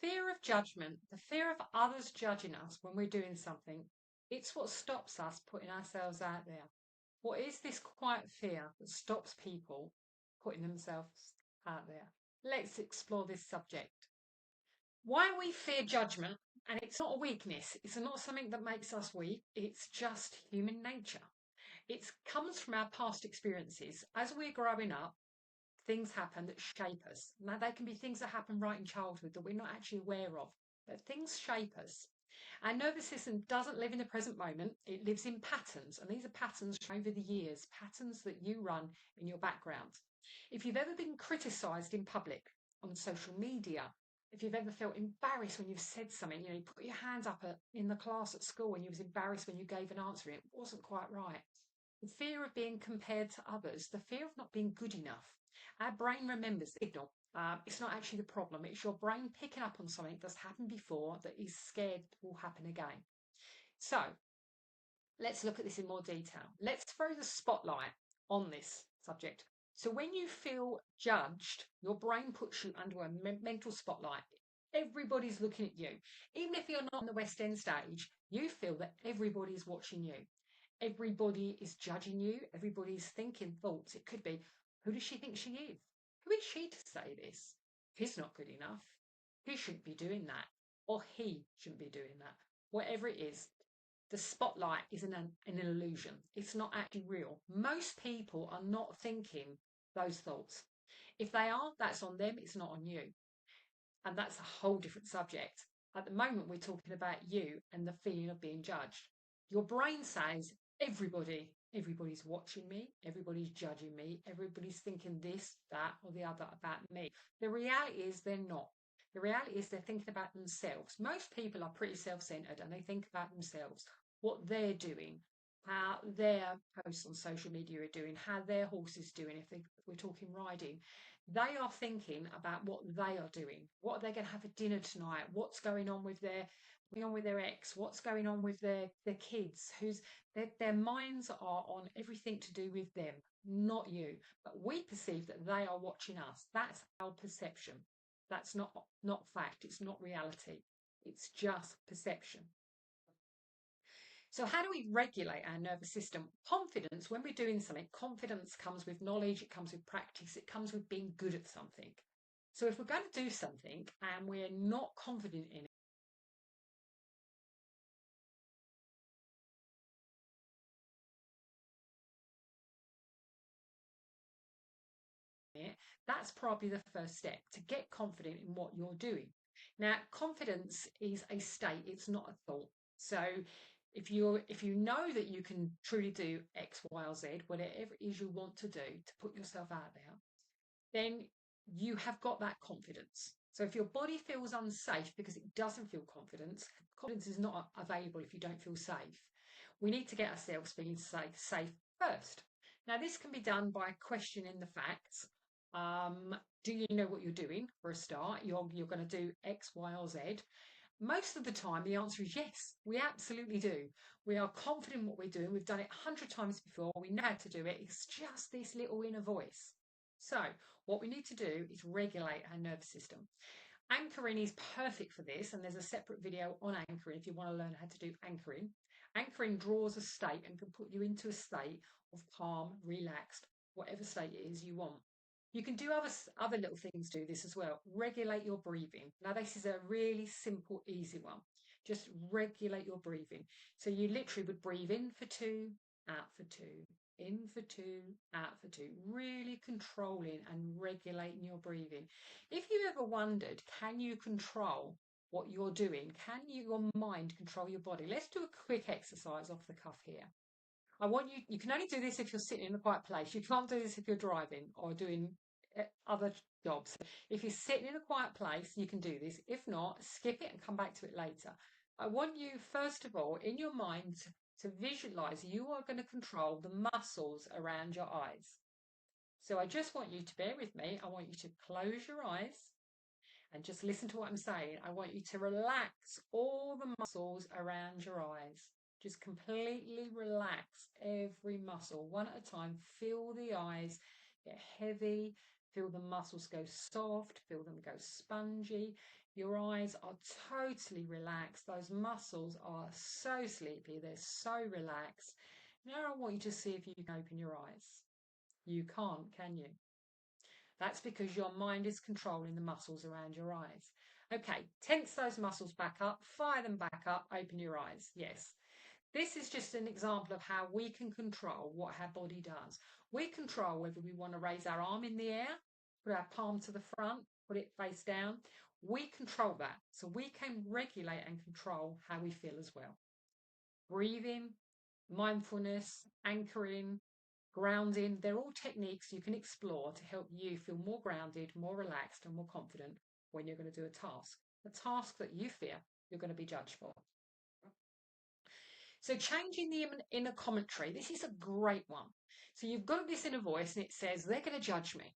Fear of judgment, the fear of others judging us when we're doing something, it's what stops us putting ourselves out there. What is this quiet fear that stops people putting themselves out there? Let's explore this subject. Why we fear judgment, and it's not a weakness, it's not something that makes us weak, it's just human nature. It comes from our past experiences. As we're growing up, things happen that shape us. Now, they can be things that happen right in childhood that we're not actually aware of, but things shape us. Our nervous system doesn't live in the present moment, it lives in patterns, and these are patterns over the years, patterns that you run in your background. If you've ever been criticised in public, on social media, if you've ever felt embarrassed when you've said something, you put your hands up in the class at school and you was embarrassed when you gave an answer and it wasn't quite right. The fear of being compared to others, the fear of not being good enough. Our brain remembers the signal. It's not actually the problem. It's your brain picking up on something that's happened before that is scared will happen again. So let's look at this in more detail. Let's throw the spotlight on this subject. So when you feel judged, your brain puts you under a mental spotlight. Everybody's looking at you. Even if you're not on the West End stage, you feel that everybody's watching you. Everybody is judging you. Everybody's thinking thoughts. It could be, who does she think she is? Who is she to say this? He's not good enough. He shouldn't be doing that. Or he shouldn't be doing that. Whatever it is, the spotlight is an illusion. It's not actually real. Most people are not thinking those thoughts. If they are, that's on them. It's not on you. And that's a whole different subject. At the moment, we're talking about you and the feeling of being judged. Your brain says, everybody's watching me, everybody's judging me, everybody's thinking this, that, or the other about me. The reality is they're not. The reality is they're thinking about themselves. Most people are pretty self-centered and they think about themselves, what they're doing, how their posts on social media are doing, how their horse is doing, if we're talking riding. They are thinking about what they are doing. What are they going to have for dinner tonight? What's going on with their ex? What's going on with their kids? Their minds are on everything to do with them, not you. But we perceive that they are watching us. That's our perception. That's not fact. It's not reality. It's just perception. So how do we regulate our nervous system? Confidence, when we're doing something, confidence comes with knowledge, it comes with practice, it comes with being good at something. So if we're going to do something and we're not confident in it, that's probably the first step to get confident in what you're doing. Now, confidence is a state, it's not a thought. So if you know that you can truly do X, Y, or Z, whatever it is you want to do to put yourself out there, then you have got that confidence. So if your body feels unsafe because it doesn't feel confidence is not available if you don't feel safe. We need to get ourselves feeling safe first. Now, this can be done by questioning the facts. Do you know what you're doing for a start? You're going to do X, Y, or Z. Most of the time, the answer is yes, we absolutely do. We are confident in what we're doing. We've done it 100 times before. We know how to do it. It's just this little inner voice. So what we need to do is regulate our nervous system. Anchoring is perfect for this, and there's a separate video on anchoring if you want to learn how to do anchoring. Anchoring draws a state and can put you into a state of calm, relaxed, whatever state it is you want. You can do other little things to this as well. Regulate your breathing. Now, this is a really simple, easy one. Just regulate your breathing. So you literally would breathe in for 2, out for 2, in for 2, out for 2. Really controlling and regulating your breathing. If you ever wondered, can you control what you're doing? Can your mind control your body? Let's do a quick exercise off the cuff here. I want you can only do this if you're sitting in a quiet place. You can't do this if you're driving or doing other jobs. If you're sitting in a quiet place, you can do this. If not, skip it and come back to it later. I want you, first of all, in your mind to visualize you are going to control the muscles around your eyes. So I just want you to bear with me. I want you to close your eyes and just listen to what I'm saying. I want you to relax all the muscles around your eyes. Just completely relax every muscle one at a time. Feel the eyes get heavy. Feel the muscles go soft. Feel them go spongy. Your eyes are totally relaxed. Those muscles are so sleepy. They're so relaxed. Now I want you to see if you can open your eyes. You can't, can you? That's because your mind is controlling the muscles around your eyes. Okay, tense those muscles back up, fire them back up, open your eyes. Yes. This is just an example of how we can control what our body does. We control whether we want to raise our arm in the air, put our palm to the front, put it face down. We control that. So we can regulate and control how we feel as well. Breathing, mindfulness, anchoring, grounding, they're all techniques you can explore to help you feel more grounded, more relaxed, and more confident when you're going to do a task that you fear you're going to be judged for. So changing the inner commentary, this is a great one. So you've got this inner voice and it says, they're going to judge me.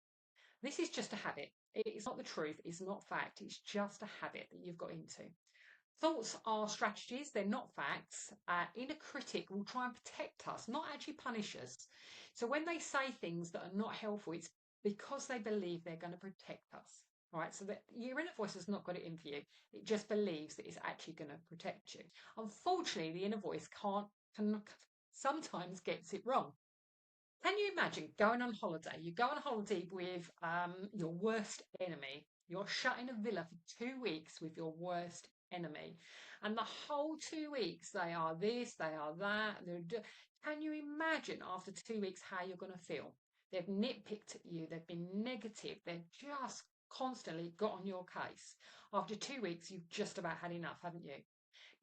This is just a habit. It's not the truth. It's not fact. It's just a habit that you've got into. Thoughts are strategies. They're not facts. Inner critic will try and protect us, not actually punish us. So when they say things that are not helpful, it's because they believe they're going to protect us. All right, so that your inner voice has not got it in for you. It just believes that it's actually going to protect you. Unfortunately, the inner voice can sometimes gets it wrong. Can you imagine going on holiday? You go on holiday with your worst enemy. You're shut in a villa for 2 weeks with your worst enemy. And the whole 2 weeks, they are this, they are that. Can you imagine after 2 weeks how you're going to feel? They've nitpicked at you. They've been negative. They've just constantly got on your case. After 2 weeks, you've just about had enough, haven't you?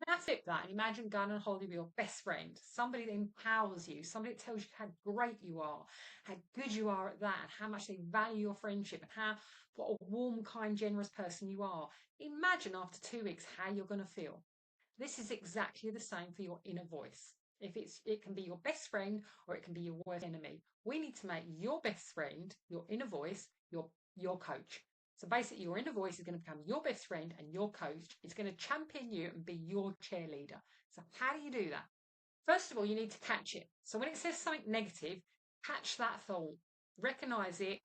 Now flip that and imagine going on holiday with your best friend, somebody that empowers you, somebody that tells you how great you are, how good you are at that, and how much they value your friendship, and what a warm, kind, generous person you are. Imagine after 2 weeks how you're going to feel. This is exactly the same for your inner voice. It can be your best friend or it can be your worst enemy. We need to make your best friend, your inner voice, your coach. So basically, your inner voice is going to become your best friend and your coach. It's going to champion you and be your cheerleader. So how do you do that? First of all, you need to catch it. So when it says something negative, catch that thought, recognize it,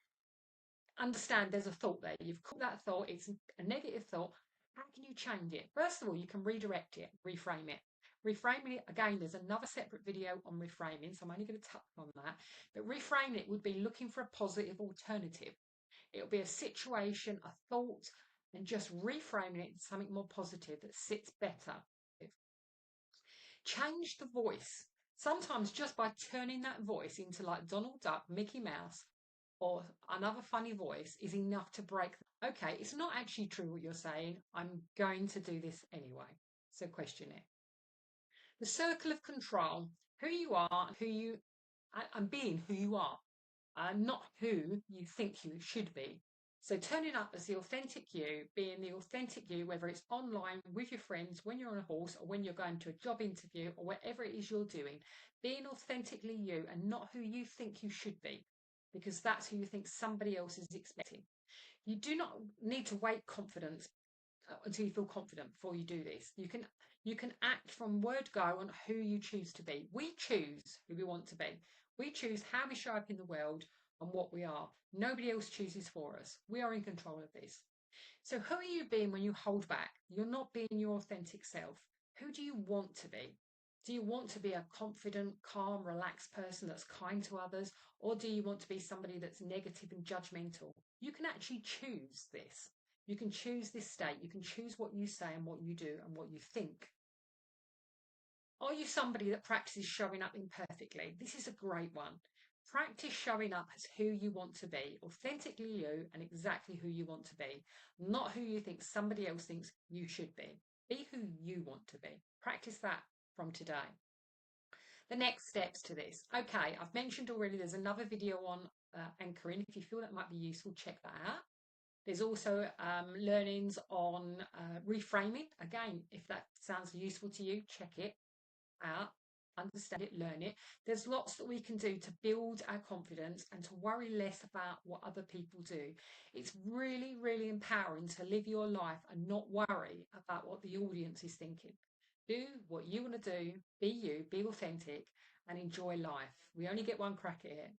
understand there's a thought there. You've caught that thought, it's a negative thought. How can you change it? First of all, you can redirect it, reframe it. Reframing it, again, there's another separate video on reframing, so I'm only going to touch on that. But reframing it would be looking for a positive alternative. It'll be a situation, a thought, and just reframing it into something more positive that sits better. Change the voice. Sometimes just by turning that voice into like Donald Duck, Mickey Mouse, or another funny voice is enough to break. Okay, it's not actually true what you're saying. I'm going to do this anyway. So question it. The circle of control, who you are, and being who you are, not who you think you should be. So turning up as the authentic you, being the authentic you, whether it's online with your friends, when you're on a horse, or when you're going to a job interview, or whatever it is you're doing, being authentically you and not who you think you should be, because that's who you think somebody else is expecting. You do not need to wait confidence until you feel confident before you do this. You can act from word go on who you choose to be. We choose who we want to be. We choose how we show up in the world and what we are. Nobody else chooses for us. We are in control of this. So who are you being when you hold back? You're not being your authentic self. Who do you want to be? Do you want to be a confident, calm, relaxed person that's kind to others? Or do you want to be somebody that's negative and judgmental? You can actually choose this. You can choose this state. You can choose what you say and what you do and what you think. Are you somebody that practices showing up imperfectly? This is a great one. Practice showing up as who you want to be, authentically you and exactly who you want to be, not who you think somebody else thinks you should be. Be who you want to be. Practice that from today. The next steps to this. Okay, I've mentioned already there's another video on anchoring. If you feel that might be useful, check that out. There's also learnings on reframing. Again, if that sounds useful to you, check it out, understand it, learn it. There's lots that we can do to build our confidence and to worry less about what other people do. It's really, really empowering to live your life and not worry about what the audience is thinking. Do what you want to do, be you, be authentic, and enjoy life. We only get one crack at it.